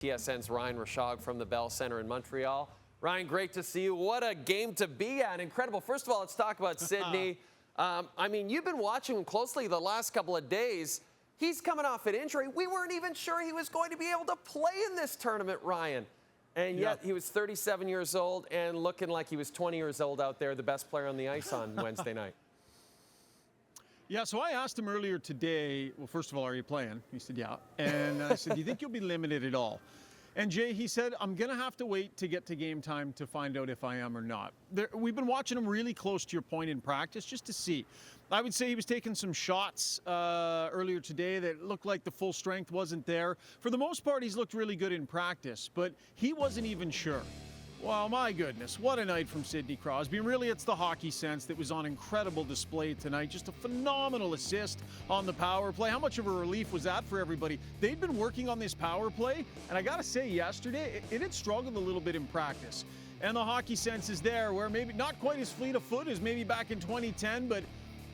TSN's Ryan Rishaug from the Bell Center in Montreal. Ryan, great to see you. What a game to be at. Incredible. First of all, let's talk about Sidney. I mean, you've been watching him closely the last couple of days. He's coming off an injury. We weren't even sure he was going to be able to play in this tournament, Ryan. And yet he was 37 years old and looking like he was 20 years old out there, the best player on the ice on Wednesday night. Yeah, so I asked him earlier today, well, first of all, are you playing? He said, yeah. And I said, do you think you'll be limited at all? And Jay, he said, I'm going to have to wait to get to game time to find out if I am or not. We've been watching him really close to your point in practice just to see. I would say he was taking some shots earlier today that looked like the full strength wasn't there. For the most part, he's looked really good in practice, but he wasn't even sure. Well, my goodness, what a night from Sidney Crosby. And really, it's the hockey sense that was on incredible display tonight. Just a phenomenal assist on the power play. How much of a relief was that for everybody? They'd been working on this power play, and I got to say, yesterday, it had struggled a little bit in practice. And the hockey sense is there, where maybe not quite as fleet of foot as maybe back in 2010, but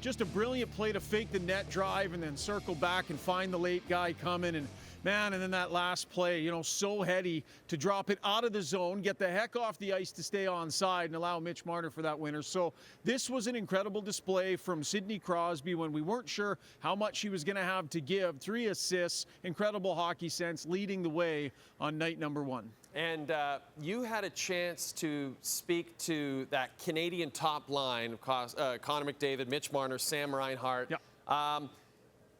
just a brilliant play to fake the net drive and then circle back and find the late guy coming. And man, and then that last play, you know, so heady to drop it out of the zone, get the heck off the ice to stay onside and allow Mitch Marner for that winner. So this was an incredible display from Sidney Crosby when we weren't sure how much he was going to have to give. 3 assists, incredible hockey sense, leading the way on night number 1. And you had a chance to speak to that Canadian top line, Connor McDavid, Mitch Marner, Sam Reinhart. Yep.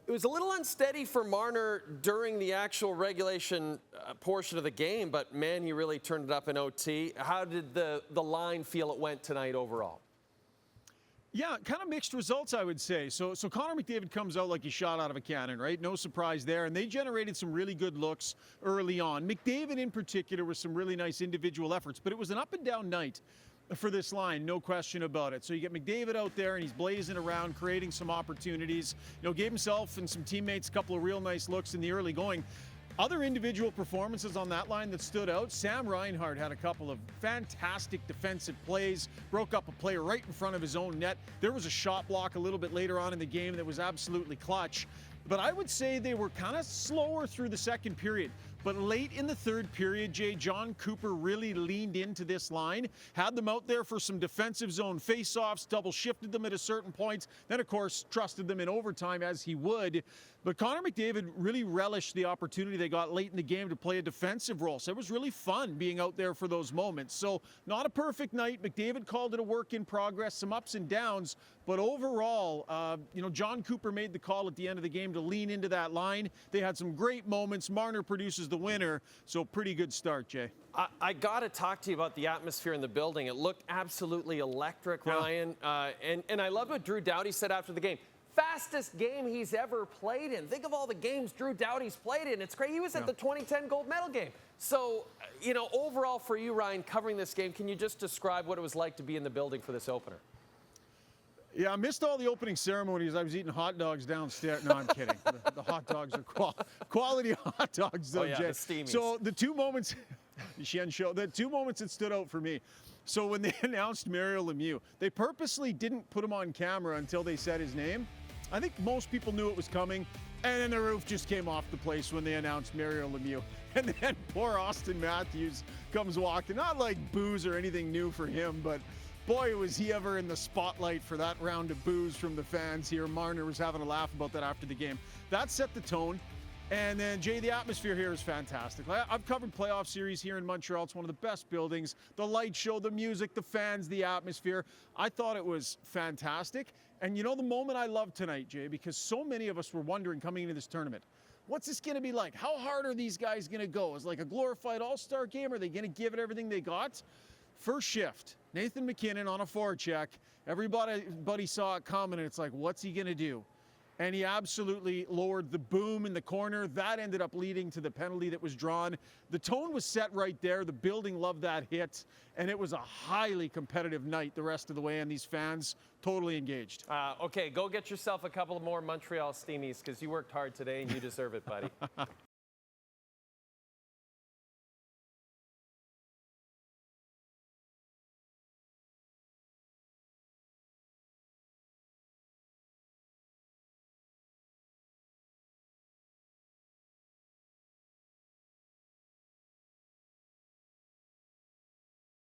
It was a little unsteady for Marner during the actual regulation portion of the game, but man, he really turned it up in OT. How did the line feel it went tonight overall? Yeah, kind of mixed results, I would say. So Connor McDavid comes out like he shot out of a cannon, right? No surprise there. And they generated some really good looks early on. McDavid in particular with some really nice individual efforts, but it was an up and down night for this line, no question about it. So you get McDavid out there and he's blazing around, creating some opportunities. You know, gave himself and some teammates a couple of real nice looks in the early going. Other individual performances on that line that stood out, Sam Reinhart had a couple of fantastic defensive plays, broke up a player right in front of his own net. There was a shot block a little bit later on in the game that was absolutely clutch. But I would say they were kind of slower through the second period. But late in the third period, Jay, John Cooper really leaned into this line, had them out there for some defensive zone faceoffs, double shifted them at a certain point, then of course trusted them in overtime as he would. But Connor McDavid really relished the opportunity they got late in the game to play a defensive role. So it was really fun being out there for those moments. So not a perfect night. McDavid called it a work in progress, some ups and downs. But overall, you know, John Cooper made the call at the end of the game to lean into that line. They had some great moments. Marner produces the winner. So pretty good start, Jay. I got to talk to you about the atmosphere in the building. It looked absolutely electric, yeah. Ryan. And I loved what Drew Doughty said after the game. Fastest game he's ever played in. Think of all the games Drew Doughty's played in. It's great. He was at the 2010 gold medal game. So, you know, overall for you, Ryan, covering this game, can you just describe what it was like to be in the building for this opener? Yeah, I missed all the opening ceremonies. I was eating hot dogs downstairs. No, I'm kidding. The hot dogs are quality hot dogs, though, Jay. The steamies. So the 2 moments, the 2 moments that stood out for me. So when they announced Mario Lemieux, they purposely didn't put him on camera until they said his name. I think most people knew it was coming, and then the roof just came off the place when they announced Mario Lemieux. And then poor Austin Matthews comes walking, not like booze or anything new for him, but boy, was he ever in the spotlight for that round of boos from the fans here. Marner was having a laugh about that after the game. That set the tone. And then, Jay, the atmosphere here is fantastic. I've covered playoff series here in Montreal. It's one of the best buildings. The light show, the music, the fans, the atmosphere. I thought it was fantastic. And you know the moment I loved tonight, Jay, because so many of us were wondering coming into this tournament, what's this going to be like? How hard are these guys going to go? Is it like a glorified all-star game? Are they going to give it everything they got? First shift, Nathan MacKinnon on a forecheck. Everybody saw it coming, and it's like, what's he going to do? And he absolutely lowered the boom in the corner. That ended up leading to the penalty that was drawn. The tone was set right there. The building loved that hit. And it was a highly competitive night the rest of the way, and these fans totally engaged. Okay, go get yourself a couple more Montreal Steamies because you worked hard today and you deserve it, buddy.